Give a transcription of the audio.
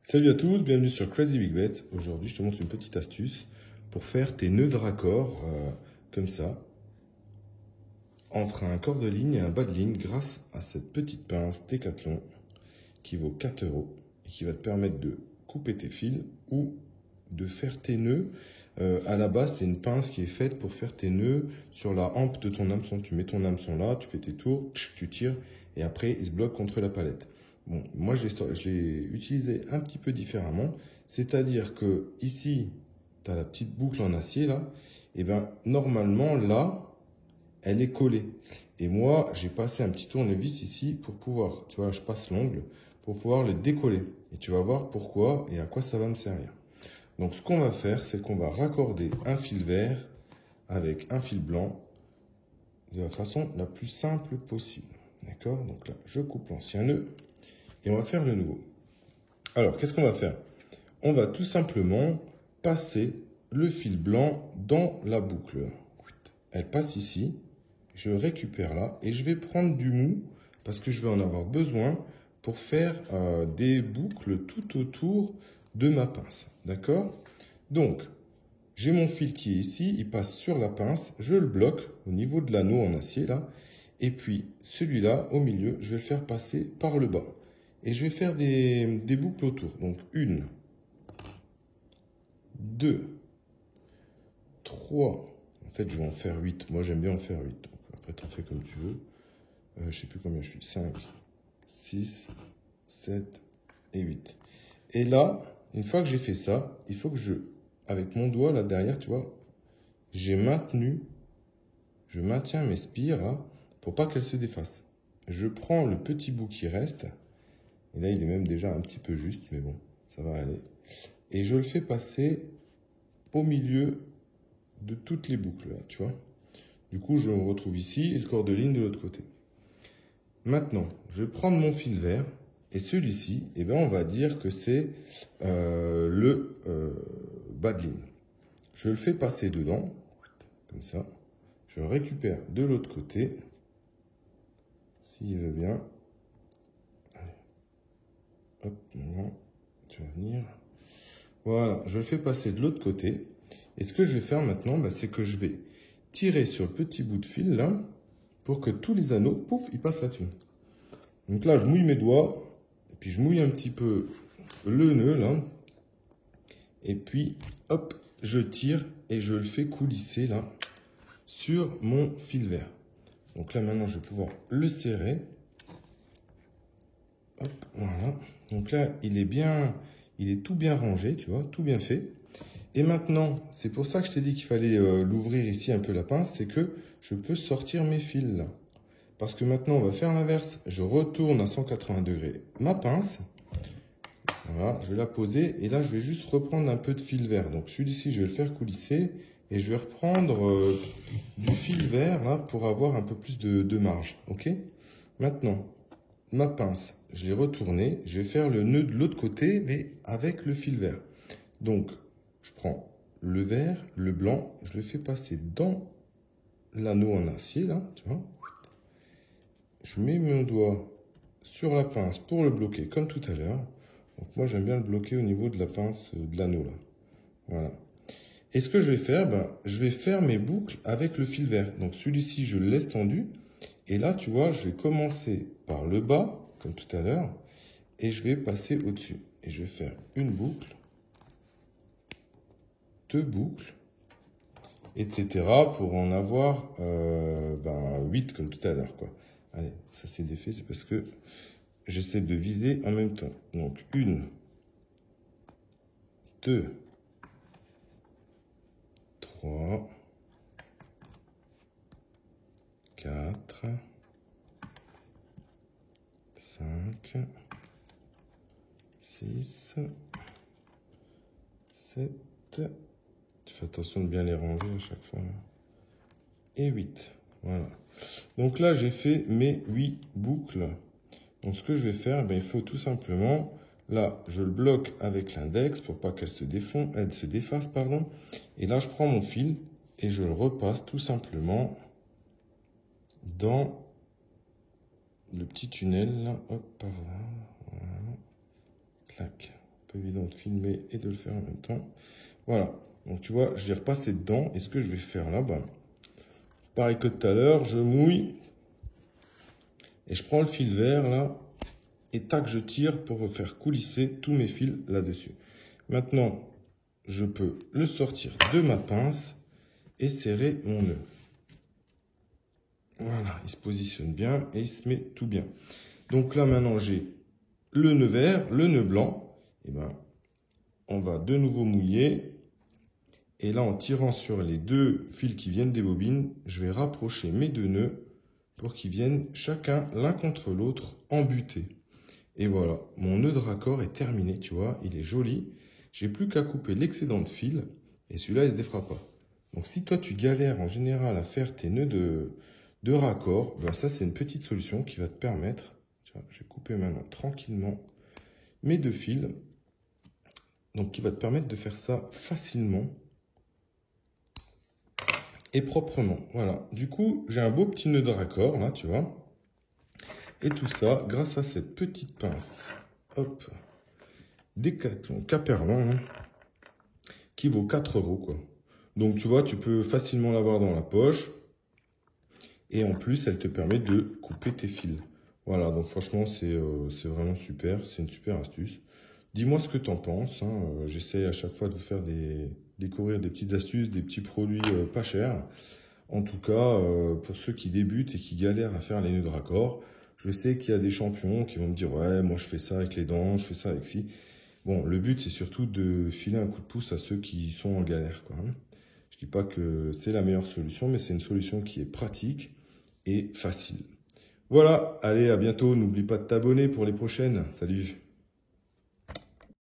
Salut à tous, bienvenue sur Crazy Big Bet. Aujourd'hui, je te montre une petite astuce pour faire tes nœuds de raccord comme ça, entre un corps de ligne et un bas de ligne grâce à cette petite pince Decathlon qui vaut 4 € et qui va te permettre de couper tes fils ou de faire tes nœuds. À la base, c'est une pince qui est faite pour faire tes nœuds sur la hampe de ton hameçon. Tu mets ton hameçon là, tu fais tes tours, tu tires et après il se bloque contre la palette. Bon, moi je l'ai utilisé un petit peu différemment, c'est-à-dire que ici, tu as la petite boucle en acier là, et bien normalement là, elle est collée. Et moi, j'ai passé un petit tournevis ici pour pouvoir, tu vois, je passe l'ongle pour pouvoir le décoller. Et tu vas voir pourquoi et à quoi ça va me servir. Donc ce qu'on va faire, c'est qu'on va raccorder un fil vert avec un fil blanc de la façon la plus simple possible. D'accord? Donc là, je coupe l'ancien nœud. Et on va faire le nouveau. Alors, qu'est-ce qu'on va faire? On va tout simplement passer le fil blanc dans la boucle. Elle passe ici, je récupère là et je vais prendre du mou parce que je vais en avoir besoin pour faire des boucles tout autour de ma pince. D'accord? Donc, j'ai mon fil qui est ici, il passe sur la pince, je le bloque au niveau de l'anneau en acier là. Et puis, celui-là, au milieu, je vais le faire passer par le bas. Et je vais faire des boucles autour. Donc, 1, 2, 3. En fait, je vais en faire 8. Moi, j'aime bien en faire 8. Donc, après, tu en fais comme tu veux. Je ne sais plus combien je suis. 5, 6, 7 et 8. Et là, une fois que j'ai fait ça, il faut que avec mon doigt là derrière, tu vois, je maintiens mes spires là, pour pas qu'elles se défassent. Je prends le petit bout qui reste. Et là, il est même déjà un petit peu juste, mais bon, ça va aller. Et je le fais passer au milieu de toutes les boucles, là, tu vois. Du coup, je me retrouve ici et le corps de ligne de l'autre côté. Maintenant, je vais prendre mon fil vert. Et celui-ci, eh ben, on va dire que c'est le bas de ligne. Je le fais passer dedans, comme ça. Je récupère de l'autre côté, s'il veut bien. Hop, tu vas venir. Voilà, je le fais passer de l'autre côté. Et ce que je vais faire maintenant, c'est que je vais tirer sur le petit bout de fil là, pour que tous les anneaux, pouf, ils passent là-dessus. Donc là, je mouille mes doigts, et puis je mouille un petit peu le nœud là. Et puis, hop, je tire et je le fais coulisser là, sur mon fil vert. Donc là, maintenant, je vais pouvoir le serrer. Hop, voilà. Donc là, il est tout bien rangé, tu vois, tout bien fait. Et maintenant, c'est pour ça que je t'ai dit qu'il fallait l'ouvrir ici un peu la pince, c'est que je peux sortir mes fils là. Parce que maintenant, on va faire l'inverse. Je retourne à 180 degrés ma pince. Voilà, je vais la poser et là, je vais juste reprendre un peu de fil vert. Donc celui-ci, je vais le faire coulisser et je vais reprendre du fil vert là pour avoir un peu plus de marge. Ok? Maintenant, ma pince, je l'ai retournée, je vais faire le nœud de l'autre côté, mais avec le fil vert. Donc, je prends le vert, le blanc, je le fais passer dans l'anneau en acier, là, tu vois. Je mets mon doigt sur la pince pour le bloquer, comme tout à l'heure. Donc, moi, j'aime bien le bloquer au niveau de la pince de l'anneau, là. Voilà. Et ce que je vais faire, je vais faire mes boucles avec le fil vert. Donc, celui-ci, je le laisse tendu. Et là, tu vois, je vais commencer par le bas, comme tout à l'heure, et je vais passer au-dessus. Et je vais faire une boucle, 2 boucles, etc. pour en avoir 8 comme tout à l'heure, quoi. Allez, ça c'est défait, c'est parce que j'essaie de viser en même temps. Donc, 1, 2, 3, 4, 5, 6, 7, tu fais attention de bien les ranger à chaque fois, et 8, voilà. Donc là, j'ai fait mes 8 boucles. Donc ce que je vais faire, il faut tout simplement, là, je le bloque avec l'index pour pas qu'elle se défasse, pardon. Et là, je prends mon fil et je le repasse tout simplement dans le petit tunnel, là, hop, par là, voilà, clac, peu évident de filmer et de le faire en même temps. Voilà. Donc tu vois, je vais repasser dedans. Et ce que je vais faire là, pareil que tout à l'heure, je mouille. Et je prends le fil vert là. Et tac, je tire pour faire coulisser tous mes fils là-dessus. Maintenant, je peux le sortir de ma pince et serrer mon nœud. Voilà, il se positionne bien et il se met tout bien. Donc là, maintenant, j'ai le nœud vert, le nœud blanc. Et on va de nouveau mouiller. Et là, en tirant sur les deux fils qui viennent des bobines, je vais rapprocher mes deux nœuds pour qu'ils viennent chacun l'un contre l'autre embuter. Et voilà, mon nœud de raccord est terminé, tu vois, il est joli. J'ai plus qu'à couper l'excédent de fil et celui-là, il ne se défera pas. Donc si toi, tu galères en général à faire tes nœuds de raccord, ça, c'est une petite solution qui va te permettre, tu vois, je vais couper maintenant tranquillement mes deux fils, donc qui va te permettre de faire ça facilement et proprement. Voilà, du coup, j'ai un beau petit nœud de raccord, là, tu vois. Et tout ça, grâce à cette petite pince, hop, Décathlon Caperlan, hein, qui vaut 4 €, quoi. Donc, tu vois, tu peux facilement l'avoir dans la poche. Et en plus, elle te permet de couper tes fils. Voilà, donc franchement, c'est vraiment super. C'est une super astuce. Dis-moi ce que tu en penses. Hein. J'essaie à chaque fois de vous faire découvrir des petites astuces, des petits produits pas chers. En tout cas, pour ceux qui débutent et qui galèrent à faire les nœuds de raccord, je sais qu'il y a des champions qui vont me dire « Ouais, moi je fais ça avec les dents, je fais ça avec ci. » Bon, le but, c'est surtout de filer un coup de pouce à ceux qui sont en galère, quoi. Je dis pas que c'est la meilleure solution, mais c'est une solution qui est pratique et facile. Voilà, allez, à bientôt. N'oublie pas de t'abonner pour les prochaines. Salut!